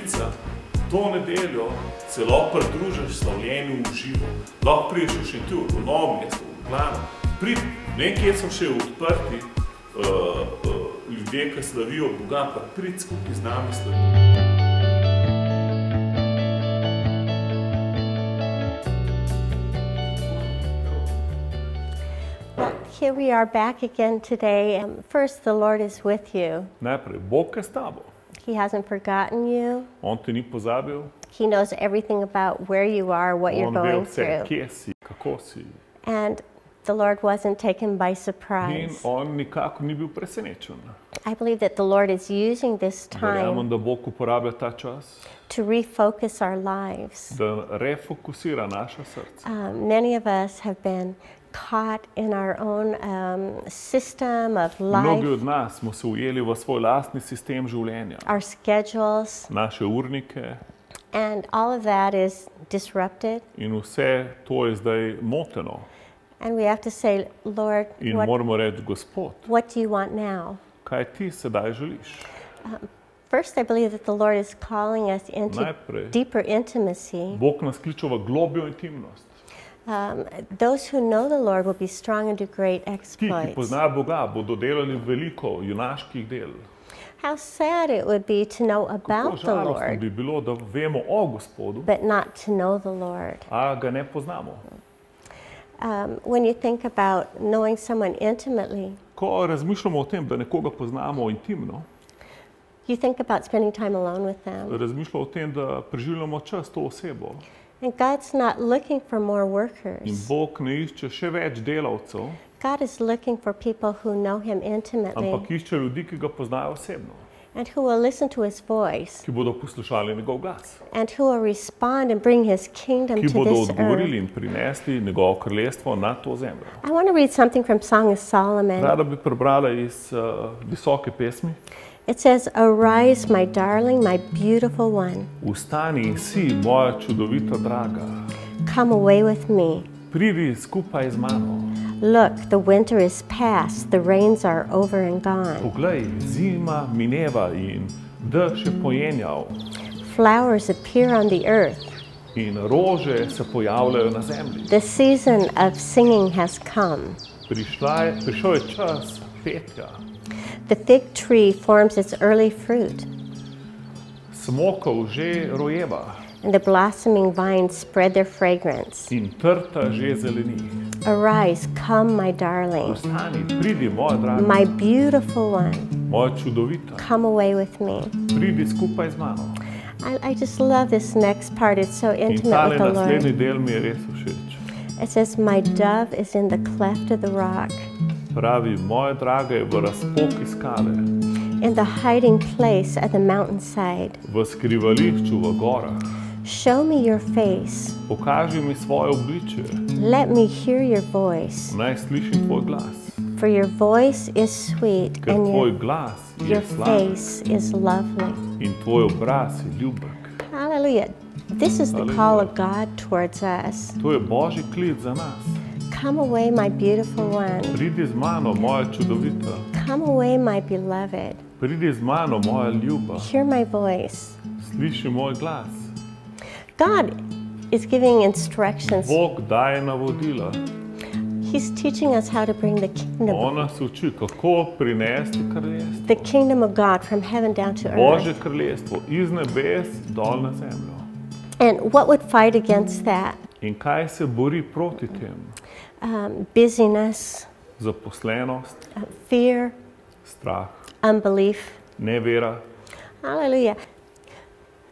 resnica, to nedeljo se lahko pridružiš slavljenju v živo. Lahko prideš v Šentjur, v Novo mesto, v Ljubljano. Nekje so še odprti ljudje, ki slavijo Boga, pa prid skupaj z nami slaviti. Here we are back again today. First, the Lord is with you. Najprej, Bog je s tabo. He hasn't forgotten you. On te ni pozabil. He knows everything about where you are, what you're going through. On ve vse, kje si, kako si. And the Lord wasn't taken by In surprise. on nikako ni bil presenečen. I believe that the Lord is using this Verjamem, time da Bog uporablja ta čas, to refocus our lives. da refokusira naša srca. Many of us have been caught in our own system of Mnogi life, od nas smo se ujeli v svoj lastni sistem življenja, our schedules, naše urnike and all of that is disrupted. in vse to je zdaj moteno. And we have to say, Lord, In moramo reči, Gospod, what do you want now? kaj ti sedaj želiš? First, I believe that the Lord is calling us into Najprej, deeper intimacy. Bog nas kliče v globljo intimnost. Those who know the Lord will be strong and do great Ti, ki exploits. poznajo Boga, bodo delali veliko junaških del. How sad it would be to know Kako about the žalostno Lord, bi bilo, da vemo o Gospodu, but not to know the Lord. a ga ne poznamo. When you think about knowing someone intimately, Ko razmišljamo o tem, da nekoga poznamo intimno, you think about spending time alone with them. razmišljamo o tem, da preživljamo čas to osebo. And God's not looking for more In workers. Bog ne išče še več delavcev, God is looking for people who know Him intimately ampak išče ljudi, ki ga poznajo osebno, and who will listen to His voice ki bodo poslušali njegov glas, and who will respond and bring His kingdom ki to bodo this earth. odgovorili in prinesli njegovo kraljestvo na to zemljo. I want to read something from Song of Solomon. Rada bi prebrala iz visoke pesmi. It says, "Arise, my darling, my beautiful one. Vstani in si, moja čudovita draga, Come away with me. pridi skupaj z mano. Look, the winter is past, the rains are over and gone. Poglej, zima mineva in dež je pojenjal Flowers appear on the earth. in rože se pojavljajo na zemlji. The season of singing has come. Prišel je čas petja. The fig tree forms its early fruit, Smokov že rojeva and the blossoming vines spread their fragrance. in trta že zeleni. Arise, come, my darling, Vstani, pridi, moja draga, my beautiful one. moja čudovita, Come away with me." pridi skupaj z mano. I just love this next part. It's so In intimate tale with the naslednji Lord. del mi je res všeč. It says, "My dove is in the cleft of the rock, Pravi, moja draga je v razpoki skale, in the hiding place at the mountainside. v skrivališču v gorah. Show me your face. Pokaži mi svoje obličje, Let me hear your voice. naj slišim tvoj glas, For your voice is sweet ker and tvoj glas je your sladek face is lovely." in tvoj obraz je ljubek. Hallelujah. This is the call of God towards us. To je Božji klic za nas. Come away, my beautiful one. Pridi z mano, moja čudovita, Come away, my beloved. pridi z mano, moja ljuba, Hear my voice. sliši moj glas. God is giving instructions. Bog daje navodila, He's teaching us how to bring the kingdom, on nas uči, kako prinesti kraljestvo. the kingdom of God from heaven down to Božje earth. kraljestvo iz nebes dol na zemljo. And what would fight against that? In kaj se bori proti tem? Busyness, Zaposlenost, fear, strah, unbelief. nevera. Hallelujah.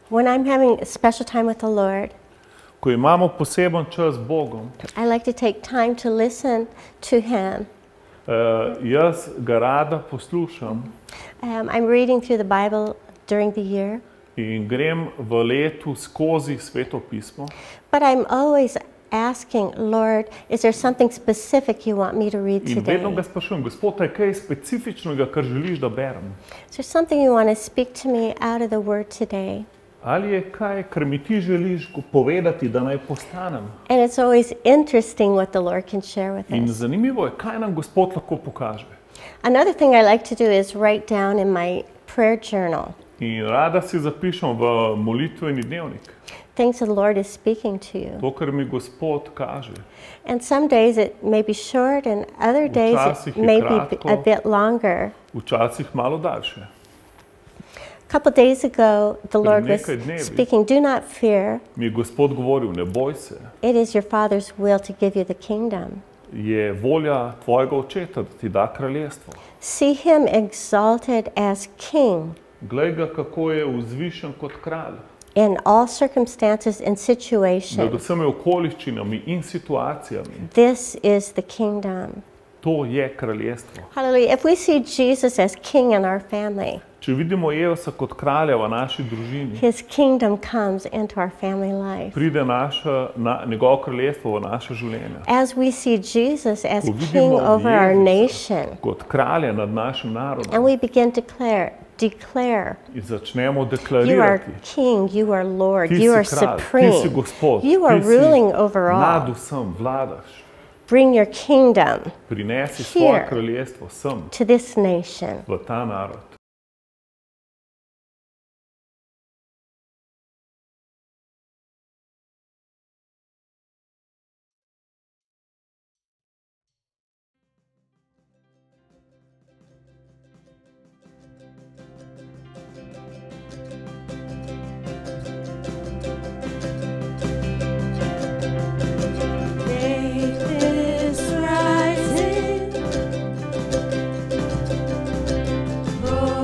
When I'm having a special time with the Lord, Ko imamo poseben čas z Bogom, I like to take time to listen to Him. jaz ga rada poslušam I'm reading through the Bible during the year, in grem v letu skozi Sveto pismo, but I'm always asking, Lord, is there something specific you want me to read in vedno today? ga sprašujem, Gospod, je kaj specifičnega, kar želiš, da berem? Is there something you want to speak to me out of the Word today? Ali je kaj, kar mi ti želiš povedati, da naj postanem? And it's always interesting what the Lord can share with In us. zanimivo je, kaj nam Gospod lahko pokaže. Another thing I like to do is write down in my prayer journal. In rada si zapišem v molitveni dnevnik things the Lord is speaking to you. to, kar mi Gospod kaže. And some days it may be short, and other days Včasih it je may be kratko. a bit longer. Včasih malo daljše. A couple days ago, the Lord was nekaj dnevi. speaking, "Do not fear. Mi je Gospod govoril, ne boj se, It is your Father's will to give you the kingdom." je volja tvojega očeta, da ti da kraljestvo. See him exalted as king Glej ga, kako je vzvišen kot kralj. in all circumstances and Med situations. vsemi okoliščinami in situacijami. This is the kingdom. To je kraljestvo. Hallelujah. If we see Jesus as king in our family, Če vidimo Jezusa kot kralja v naši družini, his kingdom comes into our family life. pride njegovo kraljestvo v naše življenje. As we see Jesus as Ko vidimo king over our Jezusa nation, kot kralja nad našim and narodom we begin to declare, in začnemo you are deklarirati, king, you are Lord, ti you are si kralj, ti supreme, si Gospod, you are ti si ruling over nad all. vsem vladaš. Bring your kingdom Prinesi Here. svoje kraljestvo sem to this nation. v ta narod. Faith is rising. Oh,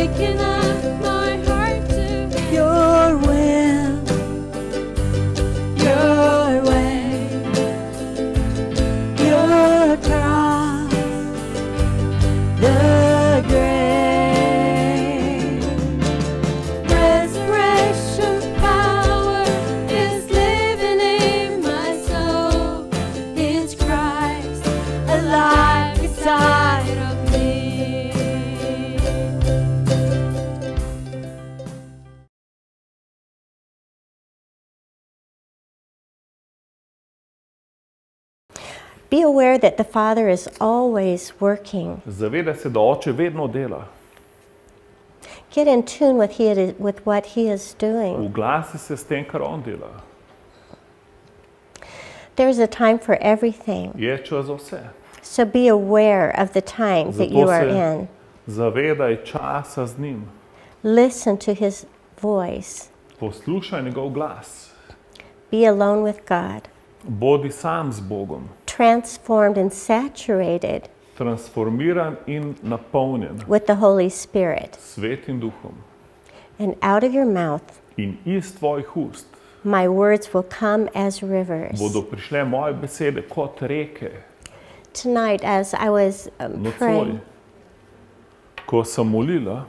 waking up my heart to your will, your way, your cross, the grave. Resurrection power is living in my soul. Is Christ alive inside of me? Be aware that the Father is always working. Zavedaj se, da oče vedno dela. Get in tune with what He is doing. Uglasi se s tem, kar on dela. There's a time for everything. Je čas za vse. So be aware of the time that you are in. Zavedaj časa z njim. Listen to His voice. Poslušaj njegov glas. Be alone with God. Bodi sam z Bogom. Transformed and saturated Transformiran in napolnjen with the Holy Spirit. Svetim duhom. And out of your mouth, In iz tvojih ust my words will come as rivers. bodo prišle moje besede kot reke. Tonight, as I was Nocoj, praying, ko sem molila,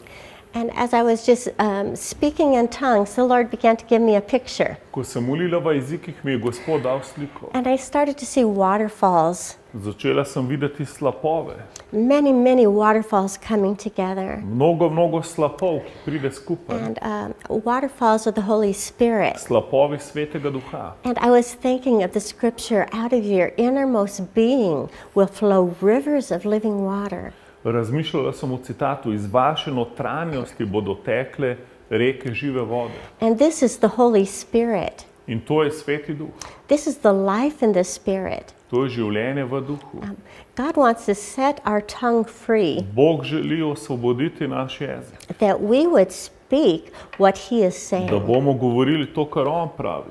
and as I was just speaking in tongues, the Lord began to give me a picture. ko sem molila v jezikih, mi je Gospod dal sliko. And I started to see waterfalls, Začela sem videti slapove. many, many waterfalls coming together. Mnogo slapov, ki pride skupaj. And waterfalls of the Holy Spirit. Slapovi Svetega Duha. And I was thinking of the scripture, out of your innermost being will flow rivers of living water. Razmišljala sem o citatu, iz vaše notranjosti bodo tekle reke žive vode. And this is the Holy Spirit. In to je Sveti Duh. This is the life in the Spirit. To je življenje v duhu. God wants to set our tongue free, Bog želi osvoboditi naš jezik. that we would speak what He is Da saying. bomo govorili to, kar on pravi.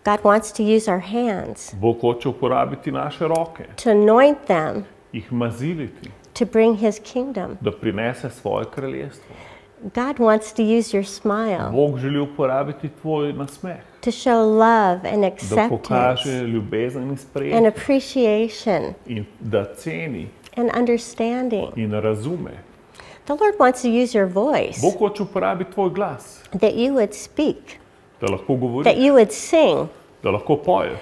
God wants to use our hands, Bog hoče uporabiti naše roke, to anoint them, jih maziliti, to bring His kingdom. da prinese svoje kraljestvo. God wants to use your smile, Bog želi uporabiti tvoj nasmeh, to show love and da acceptance pokaže ljubezen in and sprejetje appreciation in da ceni and understanding. in razume. The Lord wants to use your voice, Bog hoče uporabiti tvoj glas, that you would speak, da lahko that govoriš, you would sing. da lahko poješ.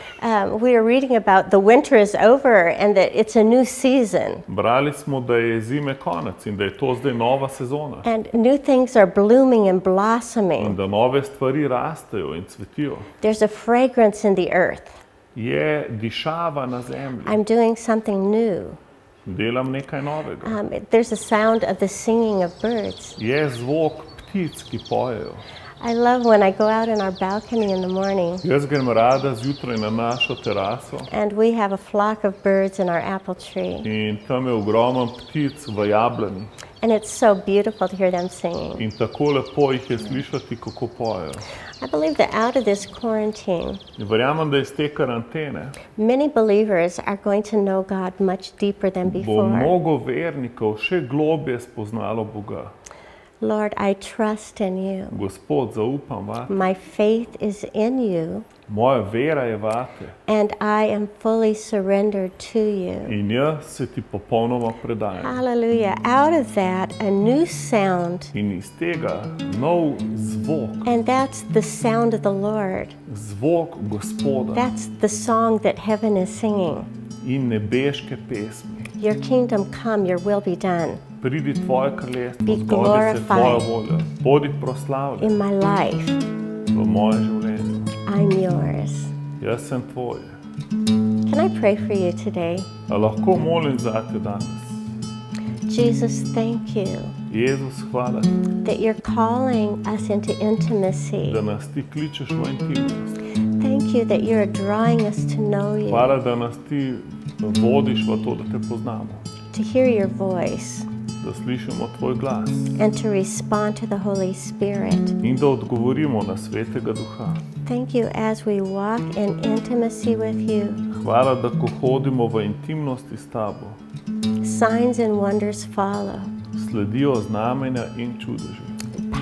We are reading about the winter is over and that it's a new season Brali smo, da je zime konec in da je to zdaj nova sezona. and new things are blooming and In blossoming. da nove stvari rastejo in cvetijo. There's a fragrance in the earth. Je dišava na zemlji. I'm doing something new. Delam nekaj novega. There's a sound of the singing of birds. Je zvok ptic, ki pojejo. I love when I go out in our balcony in the morning Jaz grem rada zjutraj na našo teraso and we have a flock of birds in our apple tree. in tam je ogromno ptic v jablani. And it's so beautiful to hear them singing. In tako lepo jih je slišati, kako pojejo. I believe that out of this quarantine, In verjamem, da iz te karantene many believers are going to know God much deeper than bo before. mnogo vernikov še globje spoznalo Boga. Lord, I trust in you. Gospod, zaupam vate. My faith is in you, Moja vera je vate. and I am fully surrendered to you. In jaz se ti popolnoma predajam. Hallelujah. Out of that, a new sound, In iz tega nov zvok, and that's the sound of the Lord. zvok Gospoda That's the song that heaven is singing. in nebeške pesmi. Your kingdom come, your will be done Pridi tvoje kraljestvo, Be zgodi se glorified. tvoja volja. Bodi proslavljen in my life. v mojem življenju. I'm yours. Jaz sem tvoj. Can I pray for you today? A lahko molim zate danes. Jesus, thank you Jezus, hvala ti, that you're calling us into intimacy. da nas ti kličeš v intimnost. Thank you that you're drawing us to know you, Hvala, da nas ti vodiš v to, da te poznamo. to hear your voice, Da slišimo tvoj glas and to respond to the Holy Spirit. in da odgovorimo na Svetega Duha. Thank you as we walk in intimacy with you. Hvala, da ko hodimo v intimnosti s tabo, Signs and wonders follow. sledijo znamenja in čudeži.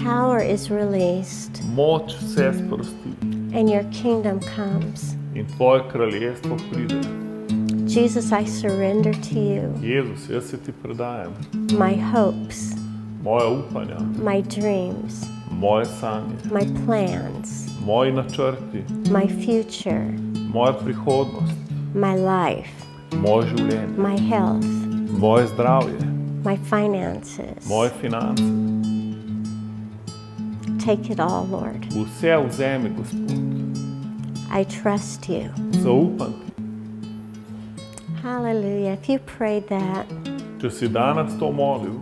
Power is released, Moč se sprosti and your kingdom comes. in tvoje kraljestvo pride. Jesus, I surrender to you Jezus, jaz se ti predajam. my hopes, Moja upanja, my dreams, moje sanje, my plans, moji načrti, my future, moja prihodnost, my life, moje življenje, my health, moje zdravje, my finances. moje finance. Take it all, Lord. Vse vzemi, Gospod. I trust you. Zaupam ti. Hallelujah. If you prayed that, Če si danes to molil,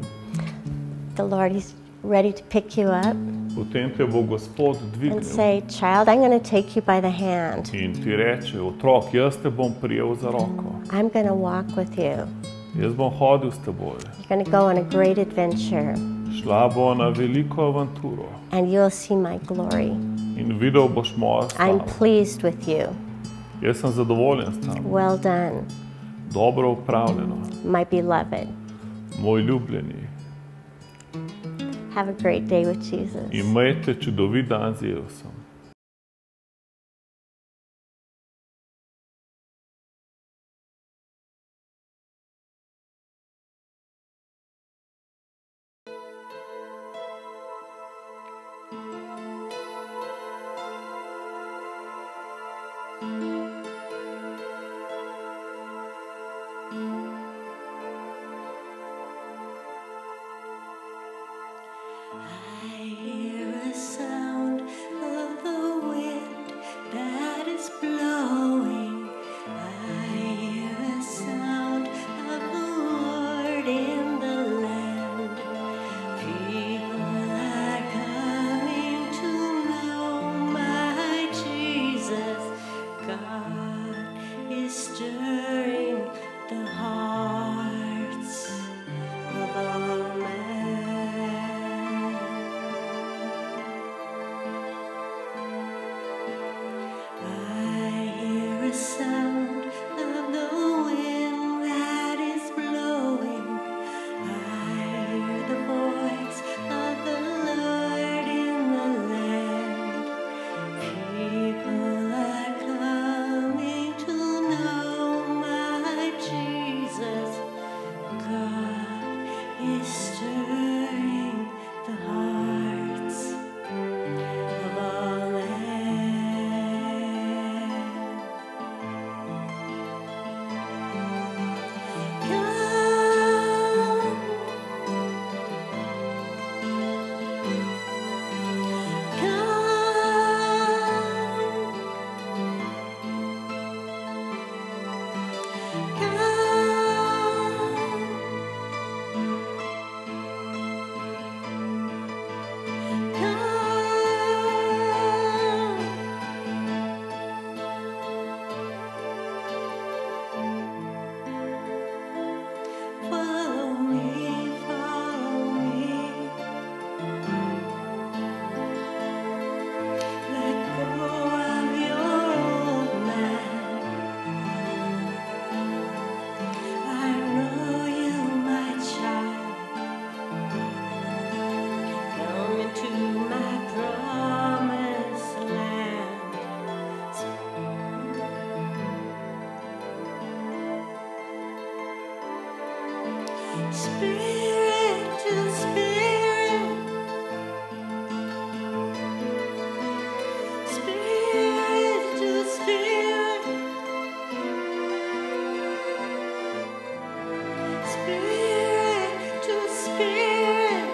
the Lord is ready to pick you up potem te bo Gospod and dvignil say, child, I'm going to take you by the hand. in ti reče, otrok, jaz te bom prijel za roko. I'm going to walk with you. Jaz bom hodil s teboj. You're going to go on a great adventure, Šla bo na veliko avanturo and you'll see my glory. in videl boš mojo I'm slavo. pleased with you. Jaz sem zadovoljen s tem. Well done, Dobro upravljeno. my beloved. Moj ljubljeni. Have a great day with Jesus. Imejte čudovit dan z Jezusom. I hear a sound of the wind that is blowing. I hear a sound of the Lord in the land. People are coming to know my Jesus. God is stirring the hearts of all men. I hear a sound of the wind that is blowing. I hear the voice of the Lord in the land. People are coming to know my Jesus. God is stirring the hearts of all men. Follow me, follow me. Let go of your old man. I know you, my child. Come into my promised land. Spirit to spirit, spirit to spirit, spirit to spirit.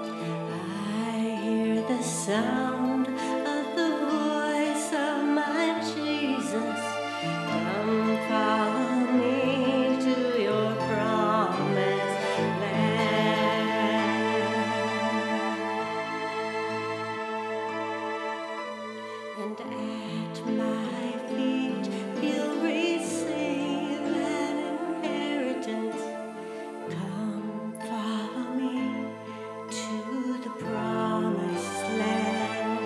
I hear the sound of the voice of my Jesus. Come follow me to your promised land. And at my feet you'll receive an inheritance. Come follow me to the promised land.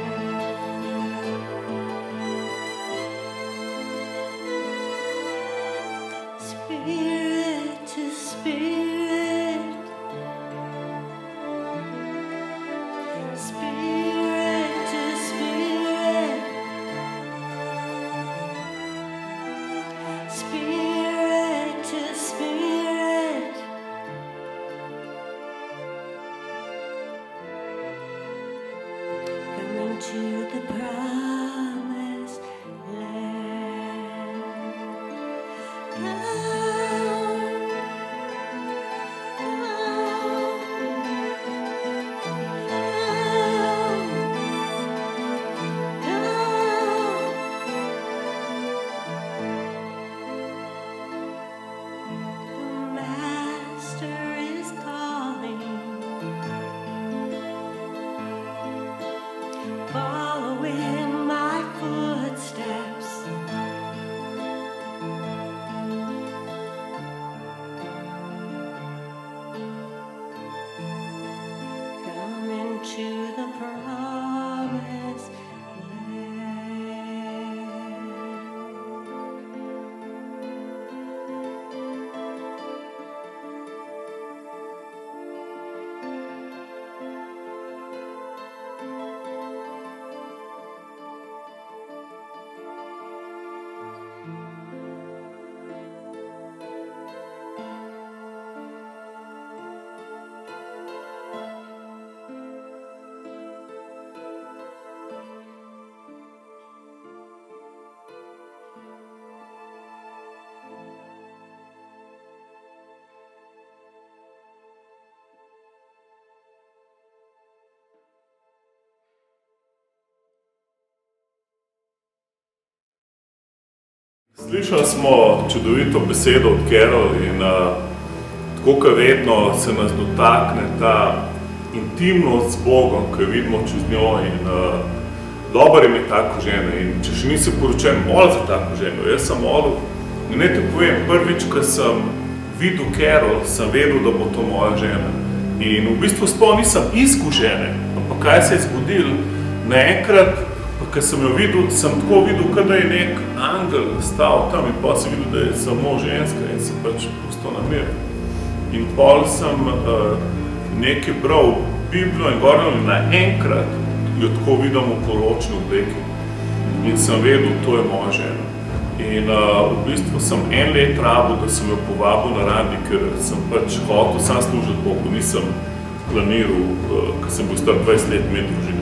Slišali smo čudovito besedo od Carol in tako kot vedno se nas dotakne ta intimnost z Bogom, ko jo vidimo čez njo in dober je imeti tako ženo in če še nisi poročen, moli za tako ženo. Jaz sem molil in ne te povem, prvič, ko sem videl Carol, sem vedel, da bo to moja žena. In v bistvu sploh nisem iskal žene, ampak kaj se je zgodilo, naenkrat, ko sem jo videl, sem tako videl, kot da je nek angel stal tam in pa sem videl, da je samo ženska in sem pač pustil na mir. In pol sem nekaj bral Biblijo in govoril naenkrat jo tako vidim v poročni obleki. In sem vedel, to je moja žena. In v bistvu sem 1 let rabil, da sem jo povabil na randi, ker sem pač hotel sam služiti Bogu, nisem planiral, ker sem bil star 20 let med družini.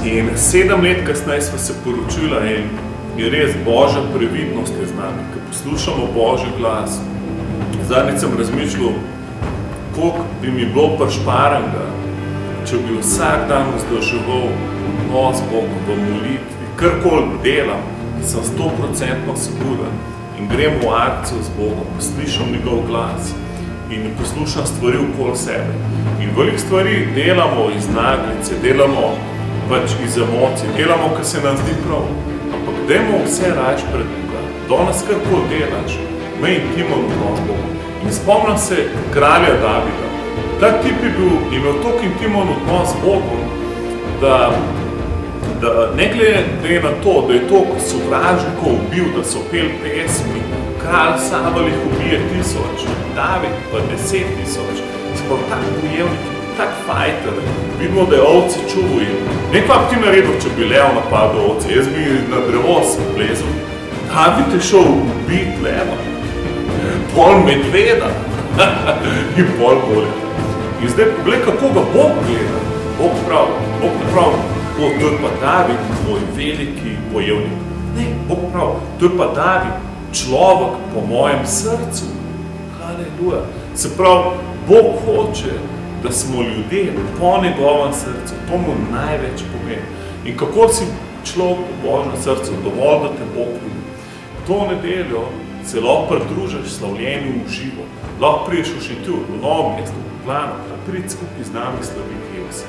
In 7 let kasneje sva se poročila in je res Božja previdnost je z nami, ker poslušamo Božji glas. Zadnjič sem razmišljal, koliko bi mi bilo prešparenega, če bi vsak dan vzdrževal odnos z Bogom v molitvi, karkoli delam, sem 100% siguren in grem v akcijo z Bogom, poslušam njegov glas in poslušam stvari okoli sebe. In veliko stvari delamo iz naglice, delamo pač iz emocij, delamo, kar se nam zdi prav, ampak dajmo vse rajš pred Boga. Danes karkoli delaš, me intimno odnos z Bogom. In spomnim se kralja Davida. Ta tip je imel toliko intimen odnos z Bogom, da ne glede na to, da je toliko sovražnikov ubil, da so peli pesmi, kralj Saul jih ubije 1000, David pa 10 000, sploh tak bojevnik, tak fighter, vidimo, da je ovce čuval in nekaj bi ti naredil, če bi lev napadel ovce, jaz bi na drevo splezel, David je šel ubiti leva, pol medveda in pol goleta. In zdaj pogled, kako ga Bog gleda. Bog pravi, to je pa David, moj veliki bojevnik. Ne, Bog pravi, to je pa David, človek po mojem srcu. Haleluja. Se pravi, Bog hoče, da smo ljudje po njegovem srcu. To mu največ pomeni. In kako si človek po Božjem srcu, dovolj, da te Bog ljubi. To nedeljo se lahko pridružiš slavljenju v živo. Lahko priješ v Šentjur, v Novem mestu, v Plano, pa pridi skupaj z nami slaviti Jezus.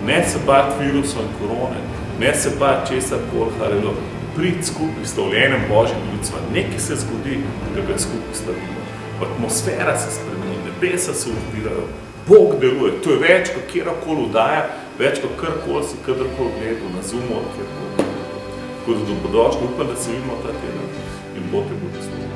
Ne se bati virusov in korone, ne se bati česar koli, haleluja. Pridi skupaj s slavljenjem Božjega ljudstva. Nekaj se zgodi, da ga skupaj slavimo. Atmosfera se spremeni, nebesa se odpirajo, Bog deluje. To je več kot kjerkoli vdaja, več kot karkoli si kadarkoli gledal na Zoomu ali kjerkoli. Tako da dobrodošli, upam, da se vidimo ta teden in Bog te bo poslušal.